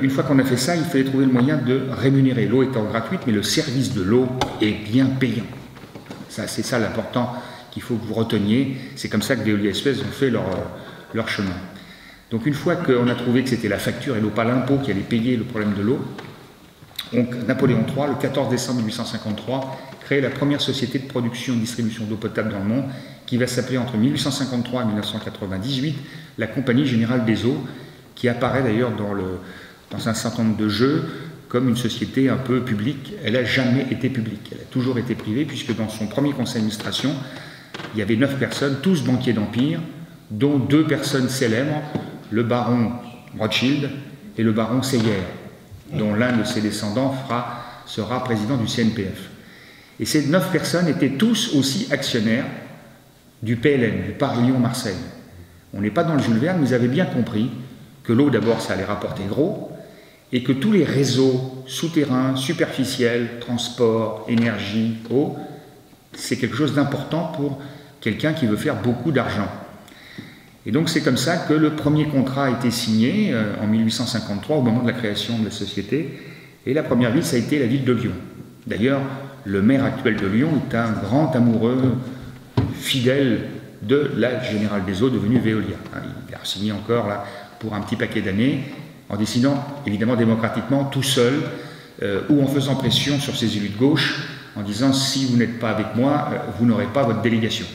Une fois qu'on a fait ça, il fallait trouver le moyen de rémunérer. L'eau étant gratuite, mais le service de l'eau est bien payant. C'est ça l'important qu'il faut que vous reteniez. C'est comme ça que Veolia Suez ont fait leur chemin. Donc une fois qu'on a trouvé que c'était la facture et non pas l'impôt qui allait payer le problème de l'eau, Napoléon III, le 14 décembre 1853, crée la première société de production et de distribution d'eau potable dans le monde, qui va s'appeler entre 1853 et 1998 la Compagnie Générale des Eaux, qui apparaît d'ailleurs dans un certain nombre de jeux comme une société un peu publique. Elle n'a jamais été publique, elle a toujours été privée, puisque dans son premier conseil d'administration, il y avait 9 personnes, tous banquiers d'empire, dont 2 personnes célèbres, le baron Rothschild et le baron Seyer, dont l'un de ses descendants sera président du CNPF. Et ces 9 personnes étaient tous aussi actionnaires du PLN, du Paris Lyon-Marseille. On n'est pas dans le Jules Verne, mais ils avaient bien compris que l'eau, d'abord, ça allait rapporter gros, et que tous les réseaux souterrains, superficiels, transport, énergie, eau, c'est quelque chose d'important pour quelqu'un qui veut faire beaucoup d'argent. Et donc c'est comme ça que le premier contrat a été signé en 1853, au moment de la création de la société, et la première ville, ça a été la ville de Lyon. D'ailleurs, le maire actuel de Lyon est un grand amoureux, fidèle de la Générale des Eaux, devenue Veolia. Il a signé encore là pour un petit paquet d'années, en décidant évidemment démocratiquement, tout seul, ou en faisant pression sur ses élus de gauche, en disant « si vous n'êtes pas avec moi, vous n'aurez pas votre délégation ».